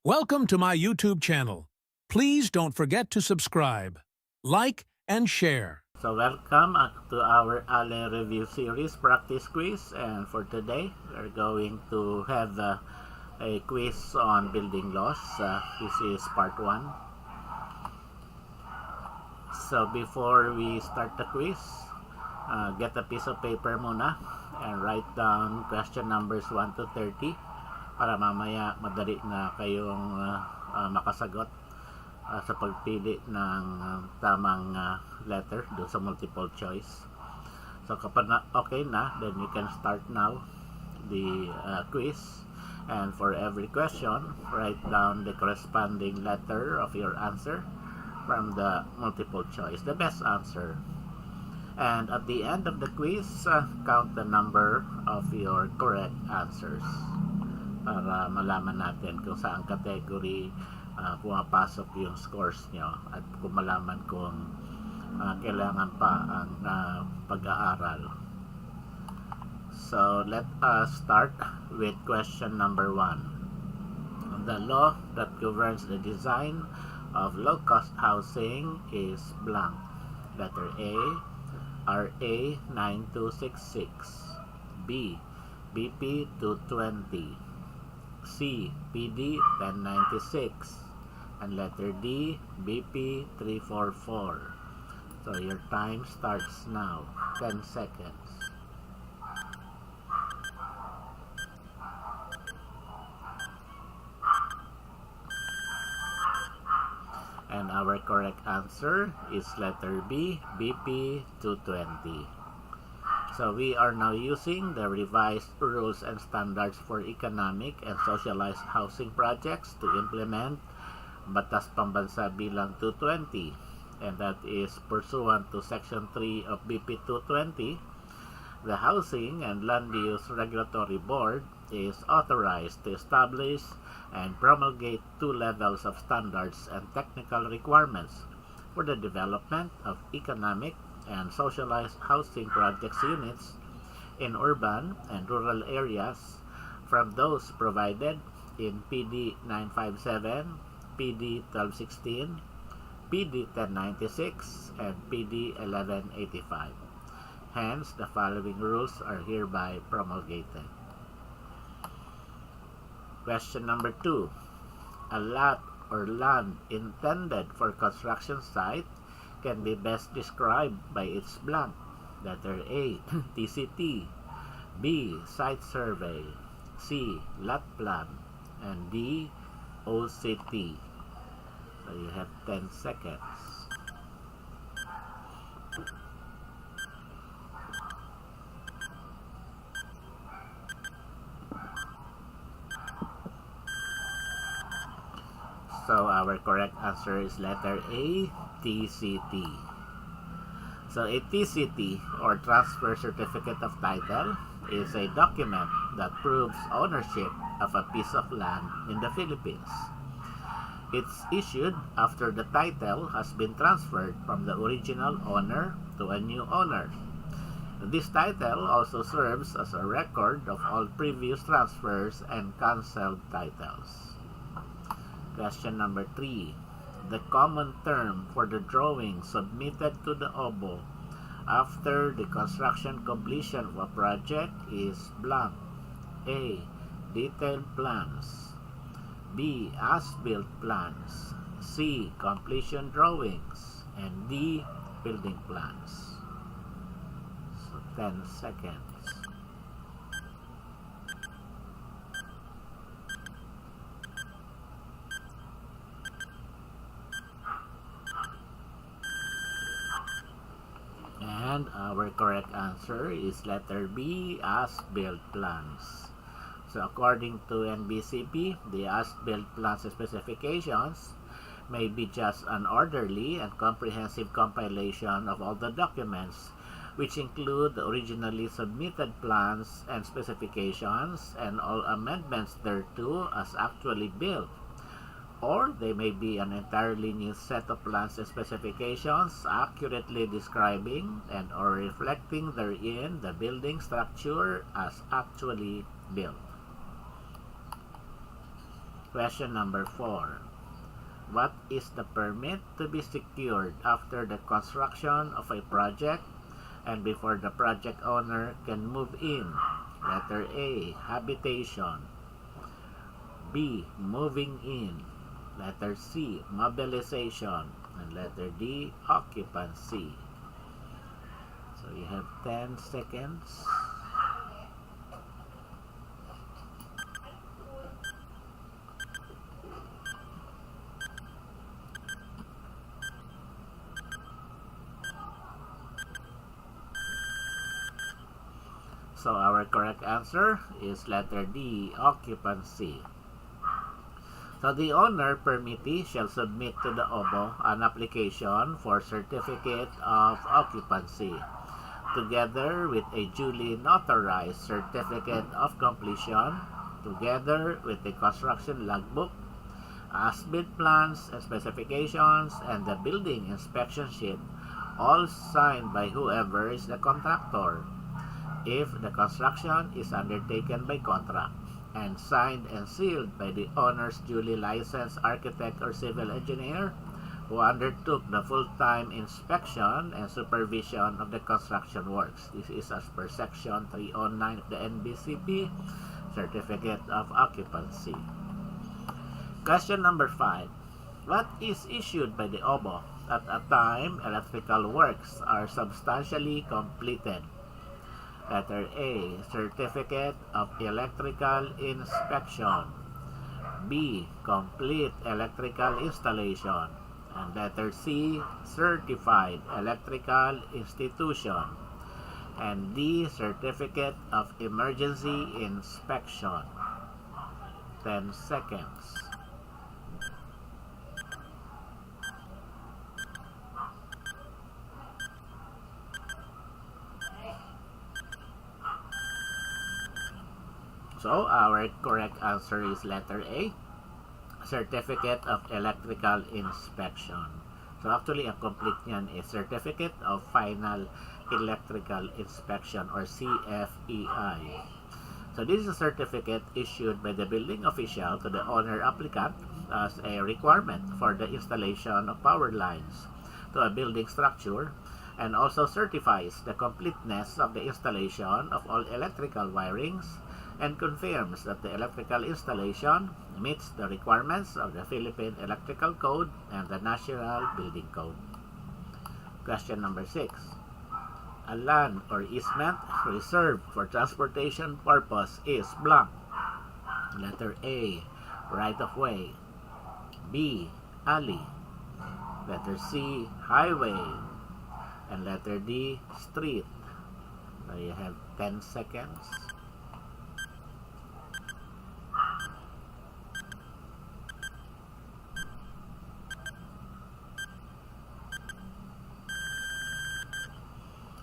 Welcome to my YouTube channel. Please don't forget to subscribe, like, and share. So welcome to our Ale review series practice quiz, and for today we're going to have a quiz on building laws. This is part 1. So before we start the quiz, get a piece of paper muna and write down question numbers 1 to 30 para mamaya madali na kayong makasagot sa pagpili ng tamang letter doon sa multiple choice. So kapag okay na, then you can start now the quiz, and for every question write down the corresponding letter of your answer from the multiple choice, the best answer. And at the end of the quiz, count the number of your correct answers para malaman natin kung saan category pumapasok yung scores nyo at kung malaman kung kailangan pa ang pag-aaral. So let us start with question number 1. The law that governs the design of low-cost housing is blank. Letter A, RA 9266, B, BP 220, C, PD 1096, and letter D, BP 344. So your time starts now. 10 seconds. And our correct answer is letter B, BP 220. So we are now using the revised rules and standards for economic and socialized housing projects to implement Batas Pambansa Bilang 220, and that is pursuant to Section 3 of BP 220. The Housing and Land Use Regulatory Board is authorized to establish and promulgate 2 levels of standards and technical requirements for the development of economic and socialized housing projects units in urban and rural areas from those provided in PD 957, PD 1216, PD 1096, and PD 1185. Hence, the following rules are hereby promulgated. Question number 2. A lot or land intended for construction site can be best described by its blank. Letter A, TCT, B, site survey, C, lot plan, and D, OCT. So you have 10 seconds. So our correct answer is letter A, TCT. So a TCT, or Transfer Certificate of Title, is a document that proves ownership of a piece of land in the Philippines. It's issued after the title has been transferred from the original owner to a new owner. This title also serves as a record of all previous transfers and cancelled titles. Question number 3. The common term for the drawing submitted to the OBO after the construction completion of a project is blank. A, detailed plans, B, as-built plans, C, completion drawings, and D, building plans. So 10 seconds. And our correct answer is letter B, as-built plans. So according to NBCP, the as-built plans specifications may be just an orderly and comprehensive compilation of all the documents, which include the originally submitted plans and specifications and all amendments thereto as actually built. Or they may be an entirely new set of plans and specifications accurately describing and or reflecting therein the building structure as actually built. Question number 4. What is the permit to be secured after the construction of a project and before the project owner can move in? Letter A, habitation. B, moving in. Letter C, mobilization. And letter D, occupancy. So you have 10 seconds. So our correct answer is letter D, occupancy. So the owner permittee shall submit to the OBO an application for certificate of occupancy, together with a duly notarized certificate of completion, together with the construction logbook, as-built plans and specifications, and the building inspection sheet, all signed by whoever is the contractor, if the construction is undertaken by contract, and signed and sealed by the owner's duly licensed architect or civil engineer who undertook the full-time inspection and supervision of the construction works. This is as per Section 309 of the NBCP, Certificate of Occupancy. Question number 5. What is issued by the OBO at a time electrical works are substantially completed? Letter A, Certificate of Electrical Inspection. B, Complete Electrical Installation. And letter C, Certified Electrical Institution. And D, Certificate of Emergency Inspection. 10 seconds. So our correct answer is letter A, Certificate of Electrical Inspection. So actually, ang complete niyan is Certificate of Final Electrical Inspection or CFEI. So this is a certificate issued by the building official to the owner applicant as a requirement for the installation of power lines to a building structure, and also certifies the completeness of the installation of all electrical wirings and confirms that the electrical installation meets the requirements of the Philippine Electrical Code and the National Building Code. Question number 6. A land or easement reserved for transportation purpose is blank. Letter A, right-of-way. B, alley. Letter C, highway. And letter D, street. So you have 10 seconds.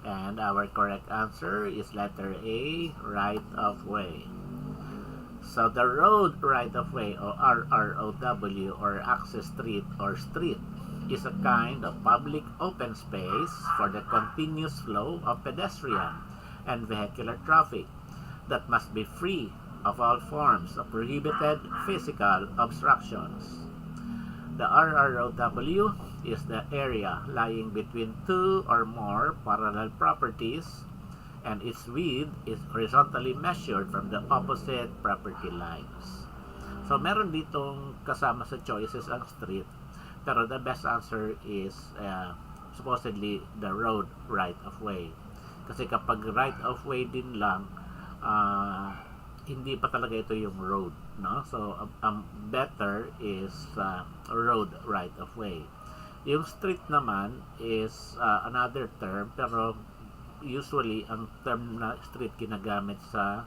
And our correct answer is letter A, right-of-way. So the road right-of-way or RROW or access street or street is a kind of public open space for the continuous flow of pedestrian and vehicular traffic that must be free of all forms of prohibited physical obstructions. The RROW is the area lying between two or more parallel properties, and its width is horizontally measured from the opposite property lines. So meron ditong kasama sa choices ang street, pero the best answer is supposedly the road right-of-way. Kasi kapag right-of-way din lang, hindi pa talaga ito yung road, no? So better is road right-of-way. Yung street naman is another term, pero usually ang term na street ginagamit sa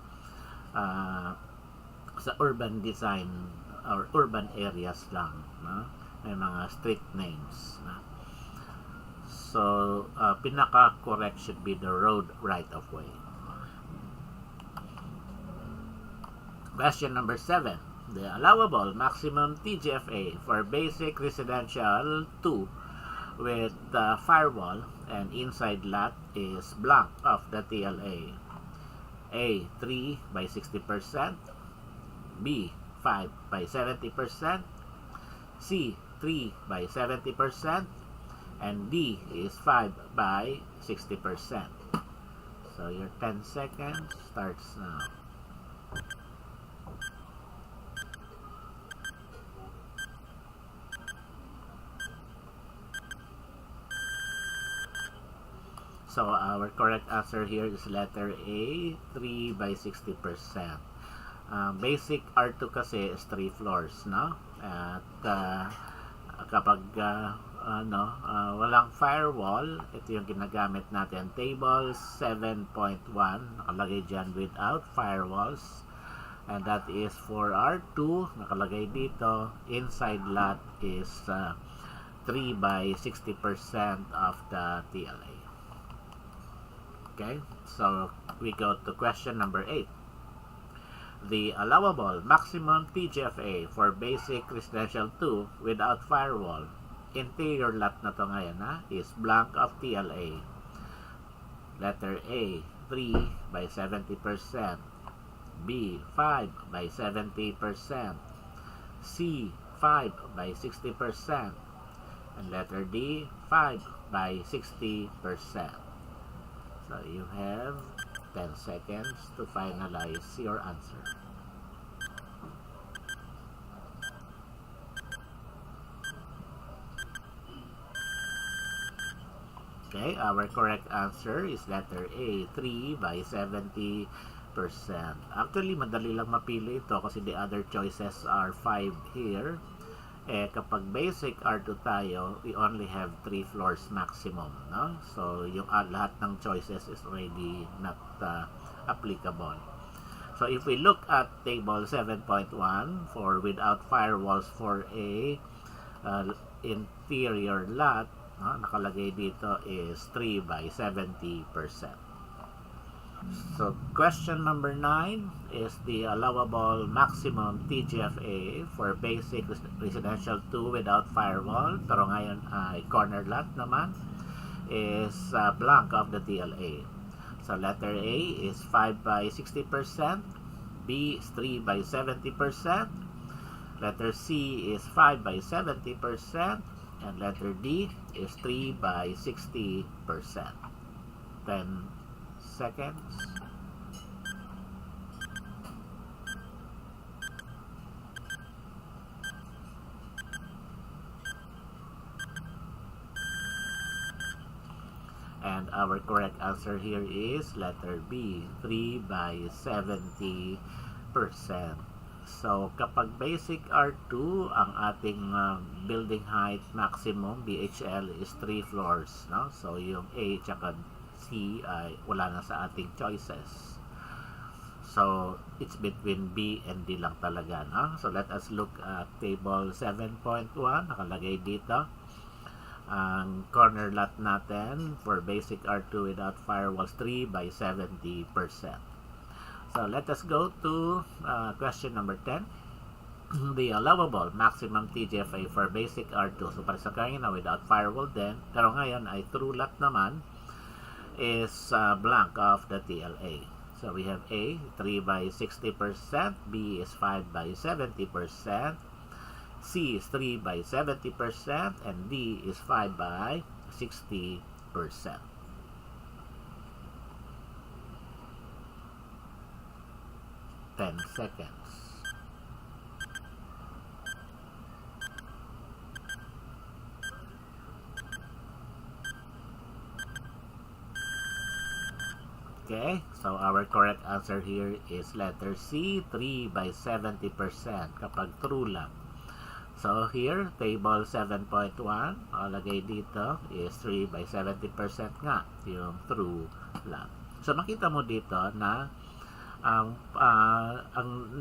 urban design or urban areas lang, no? May mga street names, no? So pinaka-correct should be the road right-of-way. Question number 7. The allowable maximum TGFA for basic residential 2 with firewall and inside lot is blank of the TLA. A, 3 by 60%. B, 5 by 70%, C, 3 by 70%, and D is 5 by 60%. So your 10 seconds starts now. So our correct answer here is letter A, 3 by 60%. Basic R2 kasi is 3 floors, no? At kapag walang firewall, ito yung ginagamit natin. Table 7.1, nakalagay dyan without firewalls. And that is for R2, nakalagay dito. Inside lot is 3 by 60% of the TLA. Okay, so we go to question number 8. The allowable maximum TGFA for basic residential 2 without firewall, interior lot na to ngayon is blank of TLA. Letter A, 3 by 70%. B, 5 by 70%. C, 5 by 60%. And letter D, 5 by 60%. So you have 10 seconds to finalize your answer. Okay, our correct answer is letter A, 3 by 70%. Actually, madali lang mapili ito kasi the other choices are 5 here. Kapag basic R2 tayo, we only have 3 floors maximum, no? So, yung lahat ng choices is already not applicable. So, if we look at table 7.1 for without firewalls for a interior lot, nakalagay dito is 3 by 70%. So, question number 9 is the allowable maximum TGFA for basic residential 2 without firewall. Pero ngayon ay corner lot naman is blank of the TLA. So, letter A is 5 by 60%. B is 3 by 70%. Letter C is 5 by 70%. And letter D is 3 by 60%. 10 seconds. And our correct answer here is letter B, 3 by 70%. So, kapag basic R2, ang ating building height maximum, BHL, is 3 floors. No? So, yung A tsaka C ay wala na sa ating choices. So, it's between B and D lang talaga. No? So, let us look at table 7.1. Nakalagay dito. Ang corner lot natin for basic R2 without firewalls 3 by 70%. So, let us go to question number 10. The allowable maximum TGFA for basic R2. So, para sa kanina without firewall din. Pero ngayon ay true lot naman is blank of the TLA. So we have A, 3 by 60%, B is 5 by 70%, C is 3 by 70%, and D is 5 by 60%. 10 seconds. Okay, so our correct answer here is letter C, 3 by 70% kapag true lang. So here, table 7.1, lagay dito is 3 by 70% nga, yung true lang. So makita mo dito na ang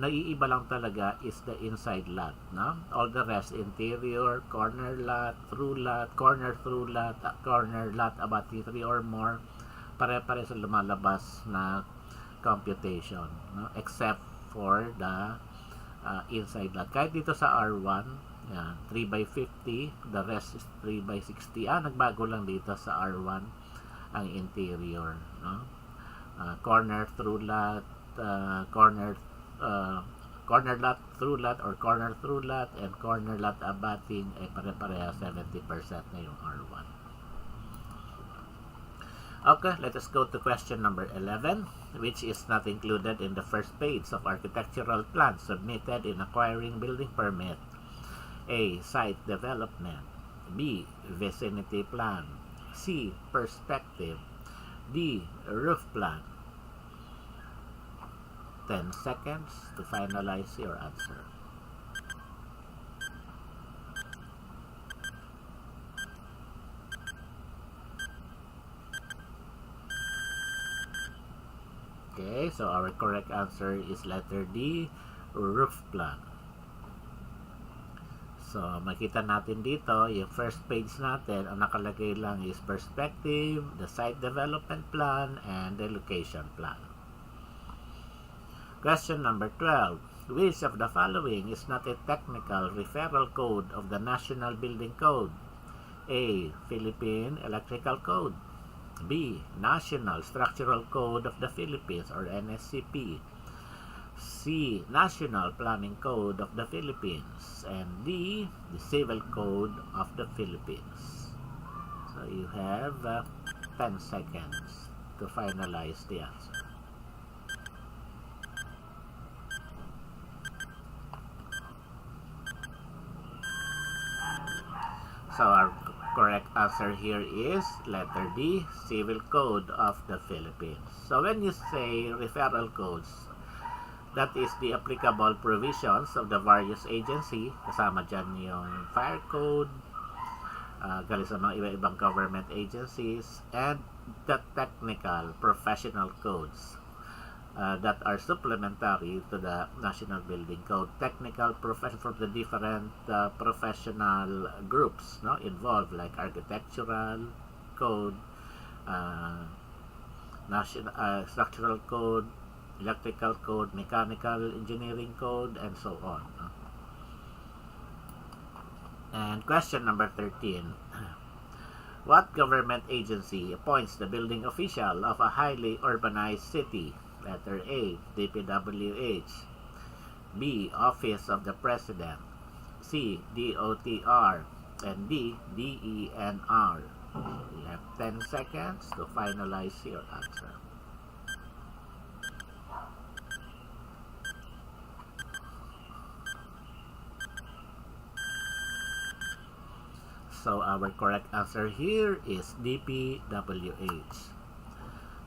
naiiba lang talaga is the inside lot, no? All the rest, interior, corner lot, through lot, corner through lot, corner lot, about 3 or more, pare-pare sa lumalabas na computation, no? Except for the inside lot. Kahit dito sa R1, yan, 3 by 50, the rest is 3 by 60. Nagbago lang dito sa R1 ang interior, no? Corner through lot, corner corner lot, through lot, or corner through lot, and corner lot abutting ay pare-pareha 70% na yung R1. Okay, let us go to question number 11, which is not included in the first page of architectural plans submitted in acquiring building permit. A. Site development. B. Vicinity plan. C. Perspective. D. Roof plan. 10 seconds to finalize your answer. Okay, so our correct answer is letter D, roof plan. So, makita natin dito, yung first page natin, ang nakalagay lang is perspective, the site development plan, and the location plan. Question number 12. Which of the following is not a technical referral code of the National Building Code? A. Philippine Electrical Code. B. National Structural Code of the Philippines or NSCP. C. National Planning Code of the Philippines. And D. The Civil Code of the Philippines. So you have 10 seconds to finalize the answer. So our correct answer here is letter D, Civil Code of the Philippines. So when you say referral codes, that is the applicable provisions of the various agency. Kasama dyan yung fire code, galing sa mga iba-ibang government agencies, and the technical professional codes that are supplementary to the National Building Code. Technical profession from the different professional groups involved, like architectural code, national structural code, electrical code, mechanical engineering code, and so on. And question number 13. What government agency appoints the building official of a highly urbanized city? Letter A, DPWH. B, Office of the President. C, DOTR. And D, DENR. You have 10 seconds to finalize your answer. So our correct answer here is DPWH.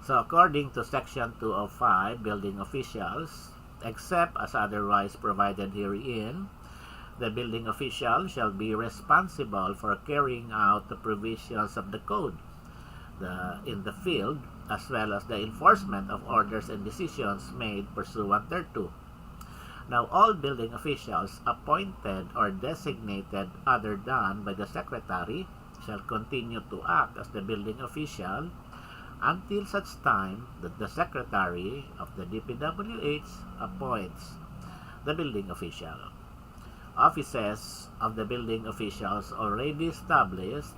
So according to Section 205, building officials, except as otherwise provided herein, the building official shall be responsible for carrying out the provisions of the code in the field, as well as the enforcement of orders and decisions made pursuant thereto. Now, all building officials appointed or designated other than by the Secretary shall continue to act as the building official until such time that the Secretary of the DPWH appoints the building official. Offices of the building officials already established,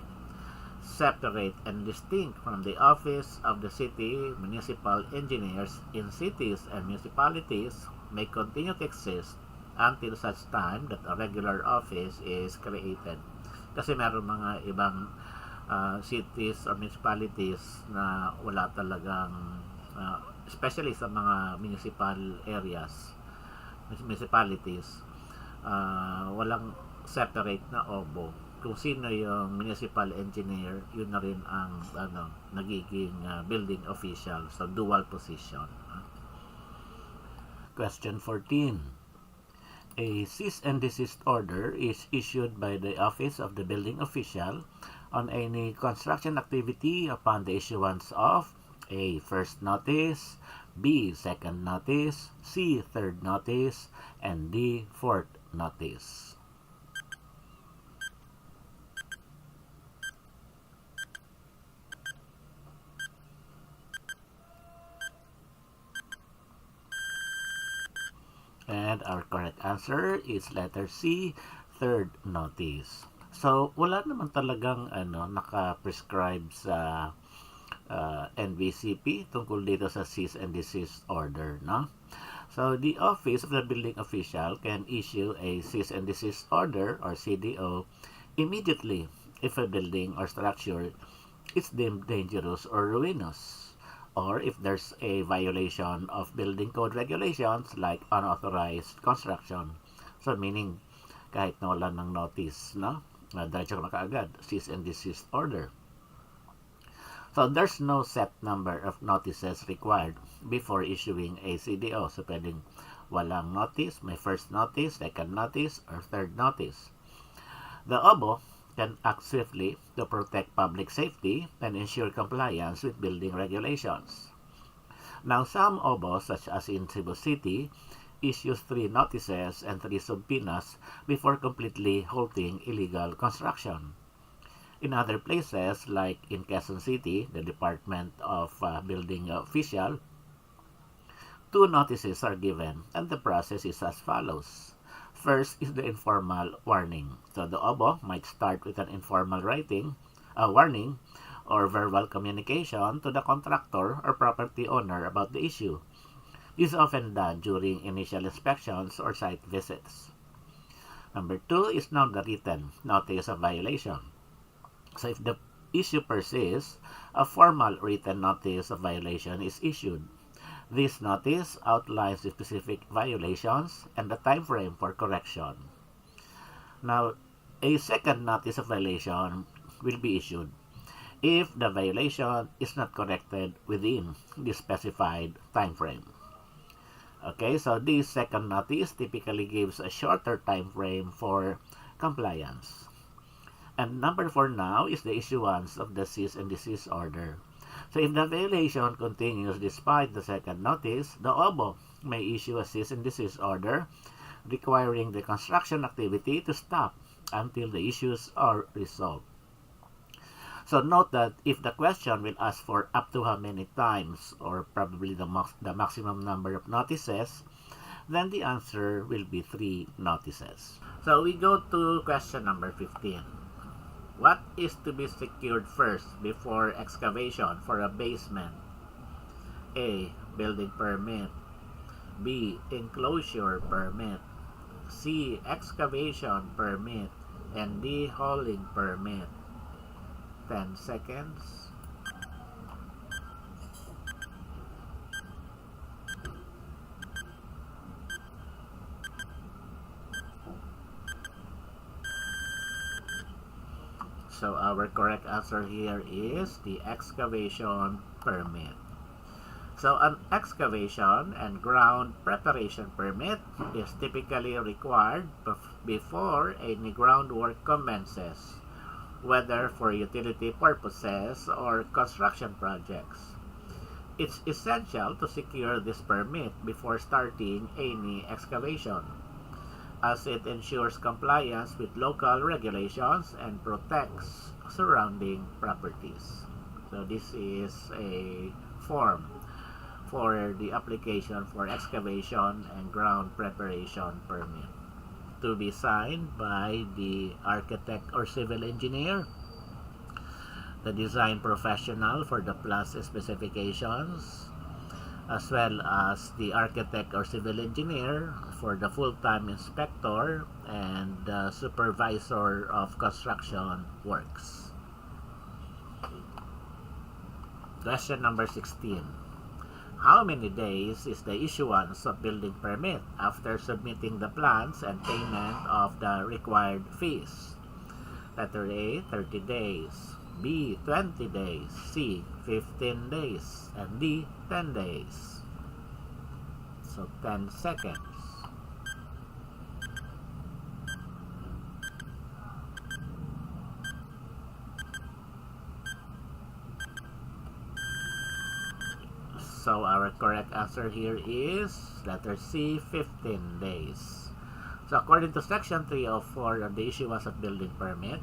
separate and distinct from the office of the city municipal engineers in cities and municipalities, may continue to exist until such time that a regular office is created. Kasi meron mga ibang cities or municipalities na wala talagang, especially sa mga municipal areas, municipalities, walang separate na OBO. Kung sino yung municipal engineer, yun na rin ang nagiging building official. So, dual position. Question 14. A cease and desist order is issued by the office of the building official on any construction activity upon the issuance of A. First notice, B. Second notice, C. Third notice, and D. Fourth notice. And our correct answer is letter C, third notice. So, wala naman talagang naka-prescribe sa NBCP tungkol dito sa cease and desist order, no? So the office of the building official can issue a cease and desist order or CDO immediately if a building or structure is deemed dangerous or ruinous, or if there's a violation of building code regulations like unauthorized construction. So meaning, kahit na wala ng notice, no? Diretso na kaagad, cease and desist order. So there's no set number of notices required before issuing a CDO. So pwedeng walang notice, may first notice, second notice, or third notice. The OBO can act swiftly to protect public safety and ensure compliance with building regulations. Now, some OBOs, such as in Cebu City, issues 3 notices and 3 subpoenas before completely halting illegal construction. In other places, like in Quezon City, the Department of Building official, 2 notices are given, and the process is as follows. First is the informal warning. So the OBO might start with an informal warning, or verbal communication to the contractor or property owner about the issue. This is often done during initial inspections or site visits. Number 2 is now the written notice of violation. So if the issue persists, a formal written notice of violation is issued. This notice outlines the specific violations and the time frame for correction. Now, a second notice of violation will be issued if the violation is not corrected within the specified time frame. Okay, so this second notice typically gives a shorter time frame for compliance. And number 4 now is the issuance of the cease and desist order. So if the violation continues despite the second notice, the OBO may issue a cease and desist order requiring the construction activity to stop until the issues are resolved. So note that if the question will ask for up to how many times, or probably the maximum number of notices, then the answer will be 3 notices. So we go to question number 15. What is to be secured first before excavation for a basement? A. Building permit. B. Enclosure permit. C. Excavation permit. And D. Hauling permit. 10 seconds. So our correct answer here is the excavation permit. So an excavation and ground preparation permit is typically required before any groundwork commences, whether for utility purposes or construction projects. It's essential to secure this permit before starting any excavation, as it ensures compliance with local regulations and protects surrounding properties. So this is a form for the application for excavation and ground preparation permit, to be signed by the architect or civil engineer, the design professional for the plans specifications, as well as the architect or civil engineer for the full-time inspector and the supervisor of construction works. Question number 16. How many days is the issuance of building permit after submitting the plans and payment of the required fees? Letter A, 30 days. B, 20 days. C, 15 days. And D, 10 days. So 10 seconds. So our correct answer here is letter C, 15 days. So according to section 304 of the issuance of building permit,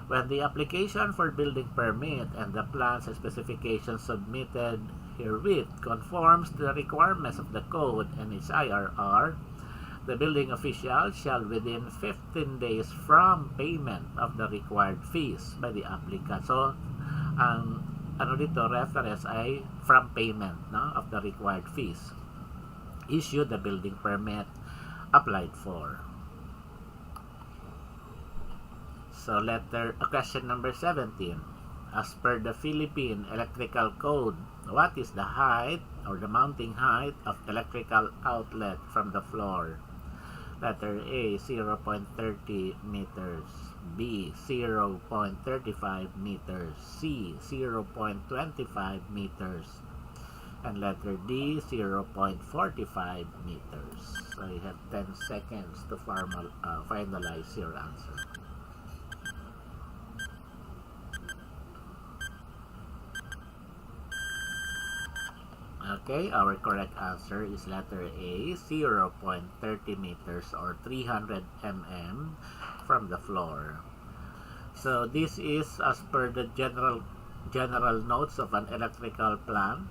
when the application for building permit and the plans and specifications submitted herewith conforms to the requirements of the code and its IRR, the building official shall within 15 days from payment of the required fees by the applicant. So ang dito reference ay from payment, no, of the required fees. issue the building permit applied for. So question number 17. As per the Philippine Electrical Code, what is the height or the mounting height of electrical outlet from the floor? Letter A, 0.30 meters. B, 0.35 meters. C, 0.25 meters. And letter D, 0.45 meters. So you have 10 seconds to finalize your answer. Okay, our correct answer is letter A, 0.30 meters or 300 mm from the floor. So this is as per the general notes of an electrical plan.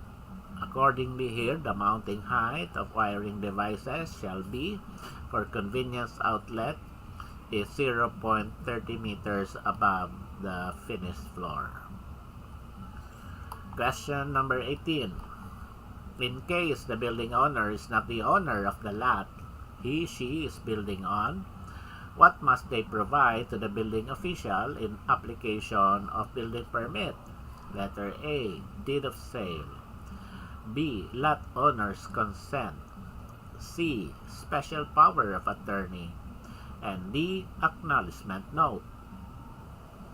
Accordingly here, the mounting height of wiring devices shall be, for convenience outlet, is 0.30 meters above the finished floor. Question number 18. In case the building owner is not the owner of the lot she is building on, what must they provide to the building official in application of building permit? Letter A, deed of sale. B, lot owner's consent. C, special power of attorney. And D, acknowledgement note.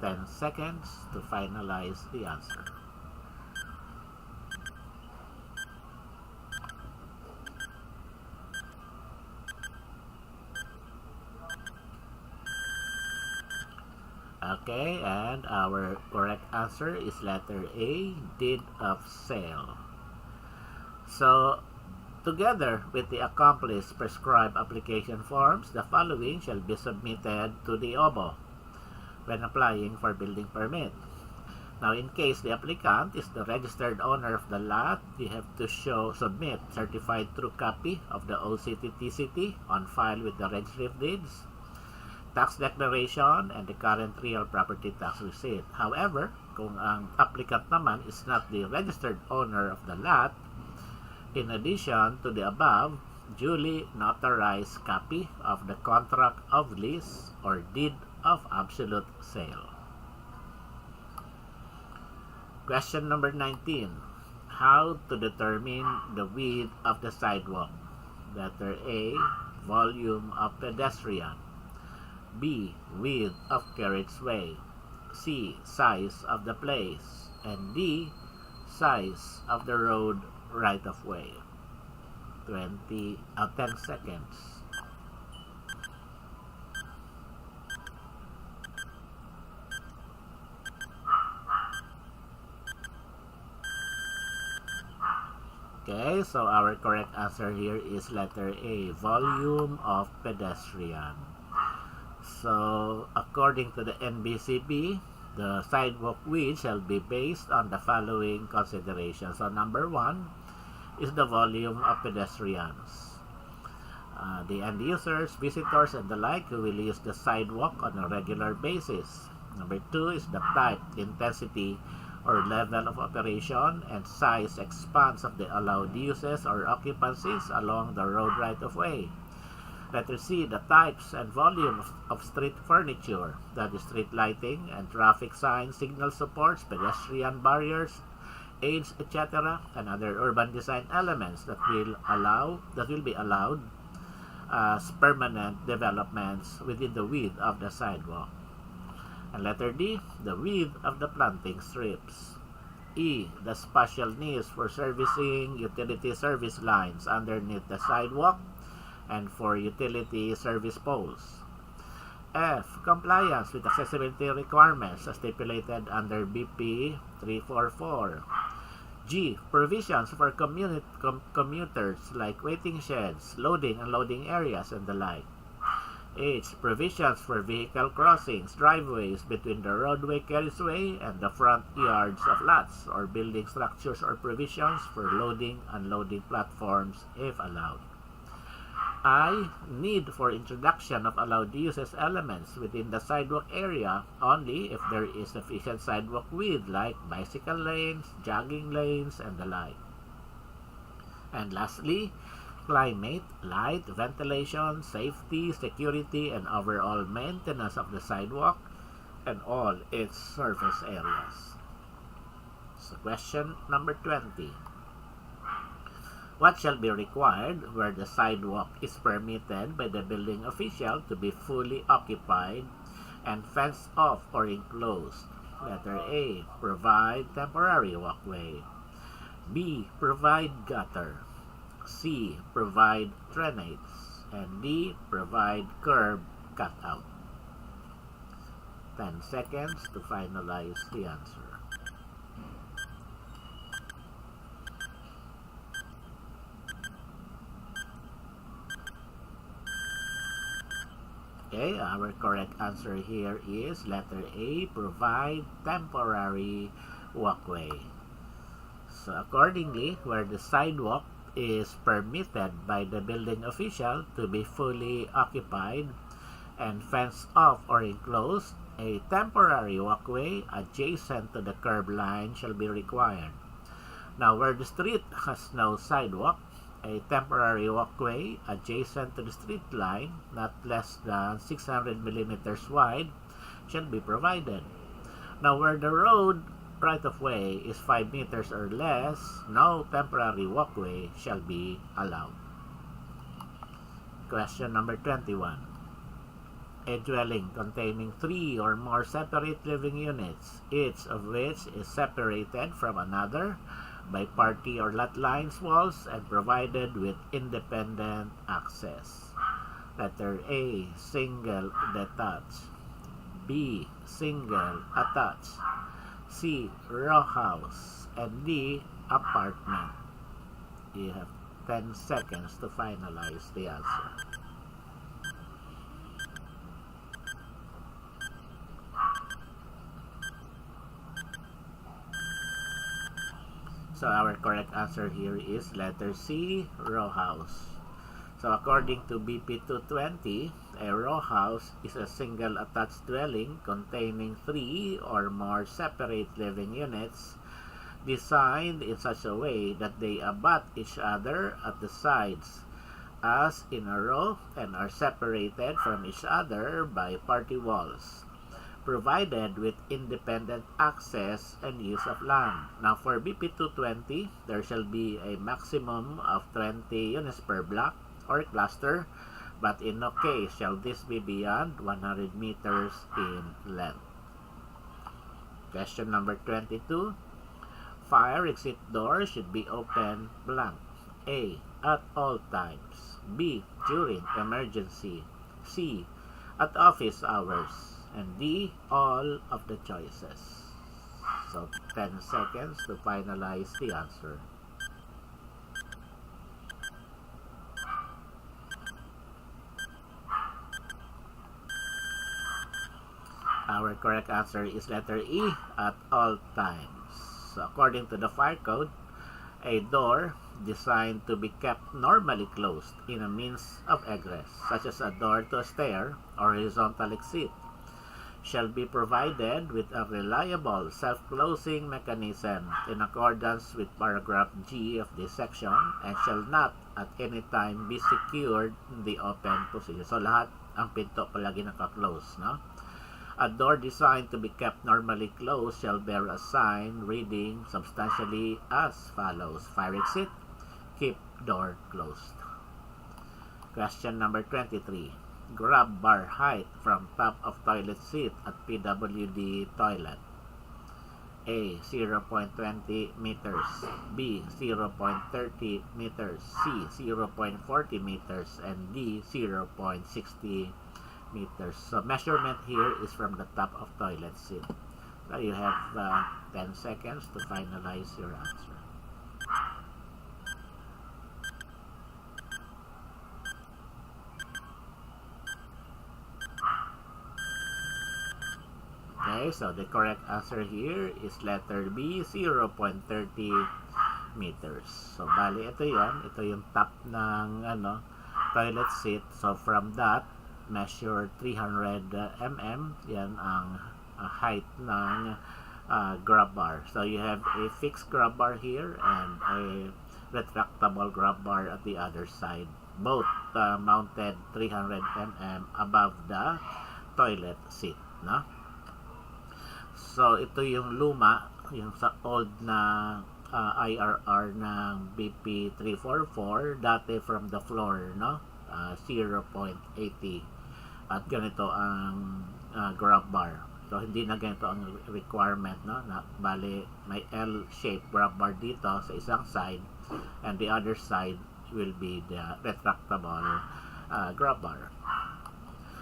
10 seconds to finalize the answer. Okay, and our correct answer is letter A, deed of sale. So, together with the accomplished prescribed application forms, the following shall be submitted to the OBO when applying for building permit. Now, in case the applicant is the registered owner of the lot, you have to submit certified true copy of the OCT-TCT on file with the Registry of Deeds, tax declaration, and the current real property tax receipt. However, kung ang applicant naman is not the registered owner of the lot, in addition to the above, duly notarized copy of the contract of lease or deed of absolute sale. Question number 19. How to determine the width of the sidewalk? Letter A, volume of pedestrian. B, width of carriageway. C, size of the place. And D, size of the road right of way. 10 seconds. Okay, so our correct answer here is letter A, volume of pedestrian. So, according to the NBCP, the sidewalk width shall be based on the following considerations. So, number 1 is the volume of pedestrians. The end users, visitors, and the like who will use the sidewalk on a regular basis. Number 2 is the type, intensity, or level of operation and size expanse of the allowed uses or occupancies along the road right of way. Letter C, the types and volume of street furniture, that is street lighting and traffic signs, signal supports, pedestrian barriers, aids, etc., and other urban design elements that will be allowed as permanent developments within the width of the sidewalk. And letter D, the width of the planting strips. E, the spatial needs for servicing utility service lines underneath the sidewalk and for utility service poles. F, compliance with accessibility requirements as stipulated under BP 344. G, provisions for commuters like waiting sheds, loading and unloading areas, and the like. H, provisions for vehicle crossings, driveways between the roadway carriageway and the front yards of lots or building structures, or provisions for loading and unloading platforms if allowed. I, need for introduction of allowed uses elements within the sidewalk area only if there is sufficient sidewalk width, like bicycle lanes, jogging lanes, and the like. And lastly, climate, light, ventilation, safety, security, and overall maintenance of the sidewalk and all its surface areas. So question number 20. What shall be required where the sidewalk is permitted by the building official to be fully occupied and fenced off or enclosed? Letter A. Provide temporary walkway. B. Provide gutter. C. Provide drainage. And D. Provide curb cutout. 10 seconds to finalize the answer. Okay, our correct answer here is letter A, provide temporary walkway. So accordingly, where the sidewalk is permitted by the building official to be fully occupied and fenced off or enclosed, a temporary walkway adjacent to the curb line shall be required. Now, where the street has no sidewalk, a temporary walkway adjacent to the street line, not less than 600 millimeters wide, shall be provided. Now, where the road right-of-way is 5 meters or less, no temporary walkway shall be allowed. Question number 21. A dwelling containing 3 or more separate living units, each of which is separated from another by party or lot lines, walls, and provided with independent access. Letter A, single detached. B, single attached. C, row house. And D, apartment. You have 10 seconds to finalize the answer. So our correct answer here is letter C, row house. So according to BP 220, a row house is a single attached dwelling containing 3 or more separate living units designed in such a way that they abut each other at the sides as in a row and are separated from each other by party walls, provided with independent access and use of land. Now for BP 220, there shall be a maximum of 20 units per block or cluster, but in no case shall this be beyond 100 meters in length. Question number 22. Fire exit door should be open blank. A. At all times. B. During emergency. C. At office hours. And D. All of the choices. So 10 seconds to finalize the answer. Our correct answer is letter E, at all times. So according to the fire code, a door designed to be kept normally closed in a means of egress, such as a door to a stair or horizontal exit, shall be provided with a reliable self-closing mechanism in accordance with paragraph G of this section and shall not at any time be secured in the open position. So lahat ang pinto palagi naka-close, no? A door designed to be kept normally closed shall bear a sign reading substantially as follows: fire exit, keep door closed. Question number 23. Grab bar height from top of toilet seat at PWD toilet. A. 0.20 meters. B. 0.30 meters. C. 0.40 meters. And D. 0.60 meters. So measurement here is from the top of toilet seat. So you have 10 seconds to finalize your answer. Okay, so the correct answer here is letter B, 0.30 meters. So bali ito yan, ito yung top ng toilet seat. So from that, measure 300 mm, yan ang height ng grab bar. So you have a fixed grab bar here and a retractable grab bar at the other side, both mounted 300 mm above the toilet seat, no? So ito yung luma, yung sa old na IRR ng BP 344, dati from the floor, no? 0.80 at ganito ang grab bar. So hindi na ganito ang requirement, no? Na bali may L-shaped grab bar dito sa isang side and the other side will be the retractable grab bar.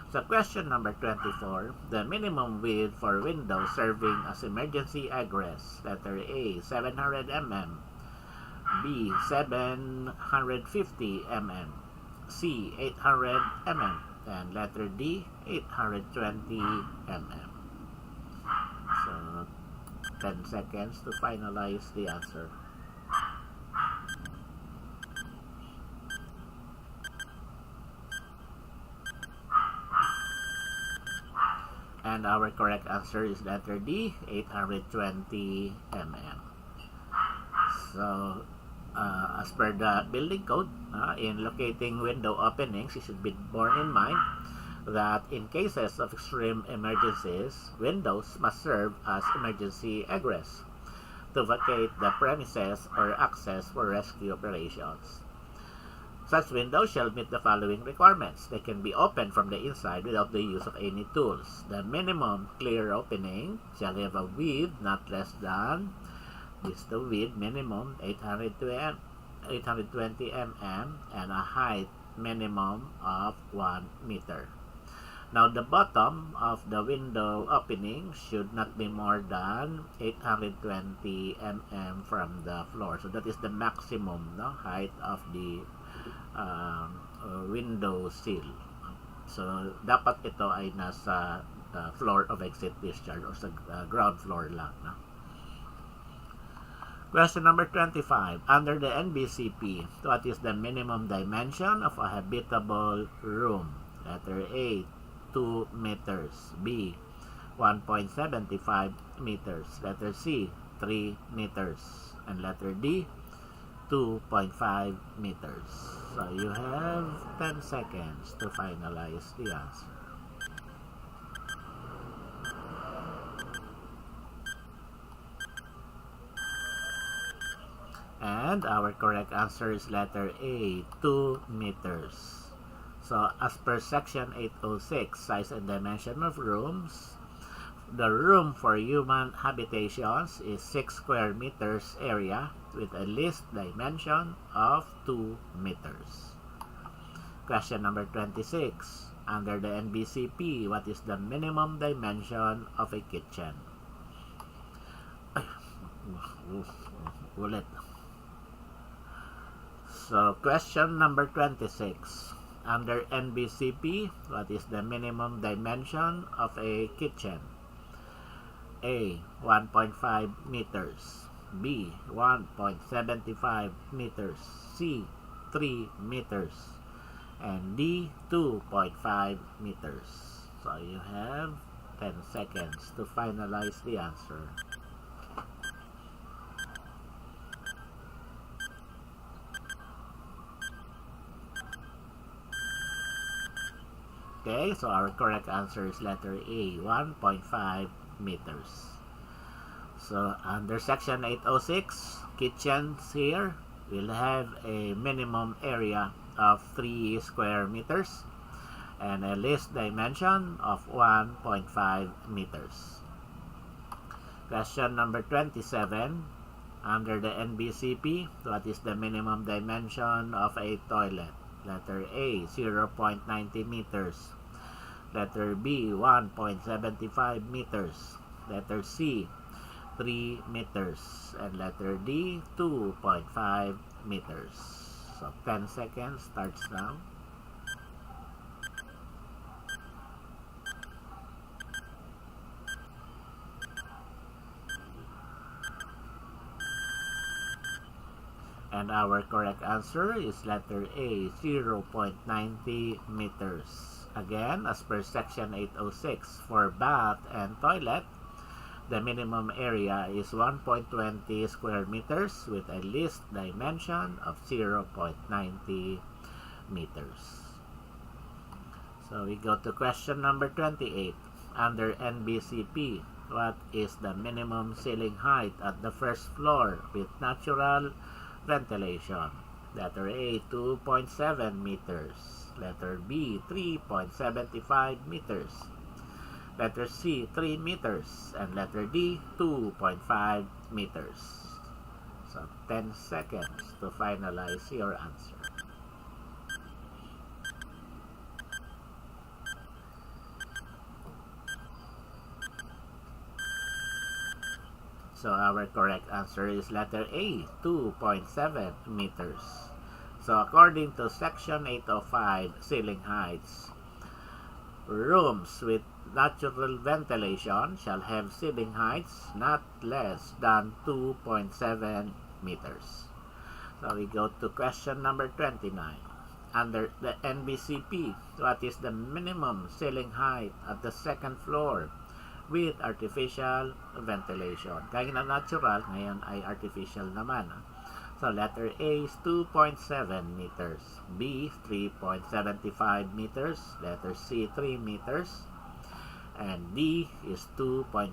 So question number 24, the minimum width for windows serving as emergency egress, letter A 700 mm, B 750 mm, C 800 mm, and letter D 820 mm. So 10 seconds to finalize the answer. And our correct answer is letter D, 820 mm. So, as per the building code, in locating window openings, it should be borne in mind that in cases of extreme emergencies, windows must serve as emergency egress to vacate the premises or access for rescue operations. Such windows shall meet the following requirements. They can be opened from the inside without the use of any tools. The minimum clear opening shall have a width not less than, this the width minimum 820 mm and a height minimum of 1 meter. Now the bottom of the window opening should not be more than 820 mm from the floor. So that is the maximum, no, height of the window sill. So dapat ito ay nasa floor of exit discharge or sa ground floor lang, no? Question number 25. Under the NBCP, what is the minimum dimension of a habitable room? Letter A, 2 meters. B, 1.75 meters. Letter C, 3 meters. And letter D, 2.5 meters. So you have 10 seconds to finalize the answer. And our correct answer is letter A, 2 meters. So as per section 806, size and dimension of rooms, the room for human habitations is 6 square meters area with a least dimension of 2 meters. Question number 26. Under the NBCP, what is the minimum dimension of a kitchen? Ulit. So, question number 26. Under NBCP, what is the minimum dimension of a kitchen? A, 1.5 meters. B, 1.75 meters. C, 3 meters. And D, 2.5 meters. So you have 10 seconds to finalize the answer. Okay, so our correct answer is letter A, 1.5 meters. So under section 806, kitchens here will have a minimum area of 3 square meters and a least dimension of 1.5 meters. Question number 27. Under the NBCP, what is the minimum dimension of a toilet? Letter A, 0.90 meters. Letter B, 1.75 meters. Letter C, 3 meters. And letter D, 2.5 meters. So 10 seconds starts now. And our correct answer is letter A, 0.90 meters. Again, as per section 806, for bath and toilet, The minimum area is 1.20 square meters with a least dimension of 0.90 meters. So we go to question number 28. Under NBCP, what is the minimum ceiling height at the first floor with natural ventilation? Letter A, 2.7 meters. Letter B, 3.75 meters. Letter C, 3 meters. And letter D, 2.5 meters. So 10 seconds to finalize your answer. So our correct answer is letter A, 2.7 meters. So according to section 805 ceiling heights, rooms with natural ventilation shall have ceiling heights not less than 2.7 meters. So we go to question number 29. Under the NBCP, what is the minimum ceiling height at the second floor with artificial ventilation? Kanina natural, ngayon ay artificial naman. So letter A is 2.7 meters, B 3.75 meters, letter C 3 meters, and D is 2.4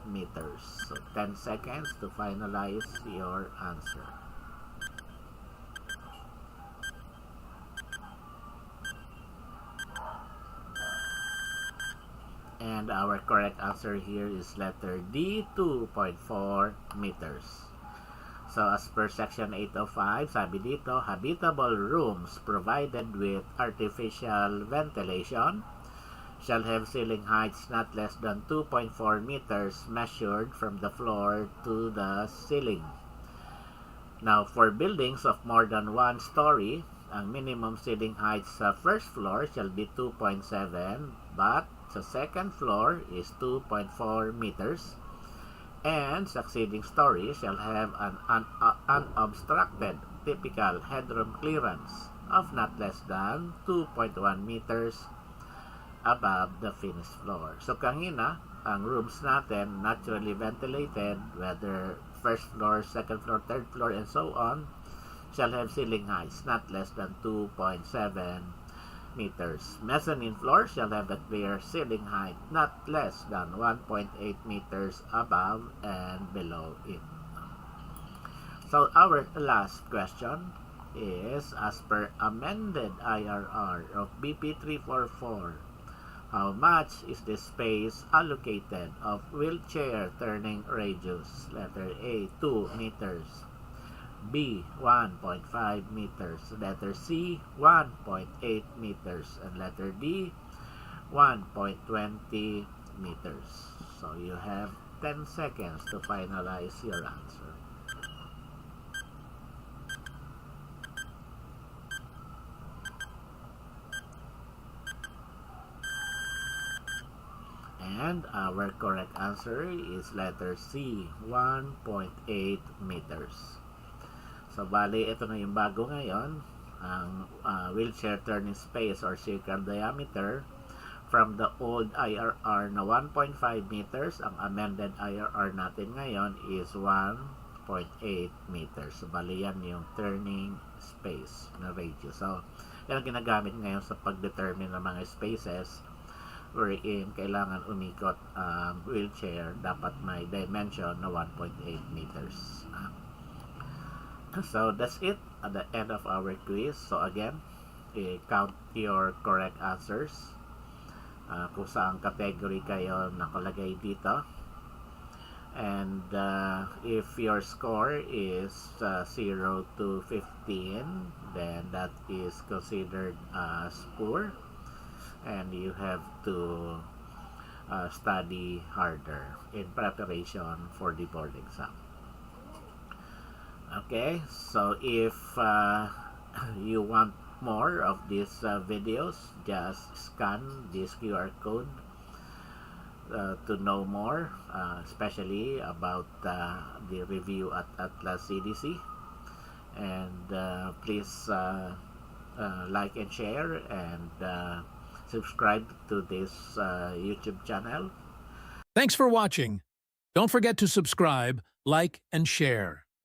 meters. So 10 seconds to finalize your answer. And our correct answer here is letter D, 2.4 meters. So as per section 805, sabi dito, habitable rooms provided with artificial ventilation shall have ceiling heights not less than 2.4 meters measured from the floor to the ceiling. Now, for buildings of more than one story, ang minimum ceiling height sa first floor shall be 2.7, but sa second floor is 2.4 meters, and succeeding stories shall have an unobstructed typical headroom clearance of not less than 2.1 meters above the finished floor. So kanina, ang rooms natin naturally ventilated, whether first floor, second floor, third floor, and so on, shall have ceiling heights not less than 2.7 meters. Mezzanine floor shall have a clear ceiling height not less than 1.8 meters above and below it. So our last question is, as per amended IRR of BP 344, how much is the space allocated of wheelchair turning radius? Letter A, 2 meters. B, 1.5 meters. Letter C, 1.8 meters. And letter D, 1.20 meters. So you have 10 seconds to finalize your answer. And our correct answer is letter C, 1.8 meters. So, bali, ito na yung bago ngayon, ang wheelchair turning space or circle diameter. From the old IRR na 1.5 meters, ang amended IRR natin ngayon is 1.8 meters. So, bali yan yung turning space na radius. So, yan ang ginagamit ngayon sa pag-determine ng mga spaces wherein kailangan umikot ang wheelchair, dapat may dimension na 1.8 meters. So that's it at the end of our quiz. So again, count your correct answers, kung saan category kayo nakalagay dito, and if your score is 0 to 15, then that is considered as poor, and you have to study harder in preparation for the board exam. Okay, so if you want more of these videos, just scan this QR code to know more, especially about the review at Atlas CDC. And please like and share, and subscribe to this YouTube channel. Thanks for watching. Don't forget to subscribe, like, and share.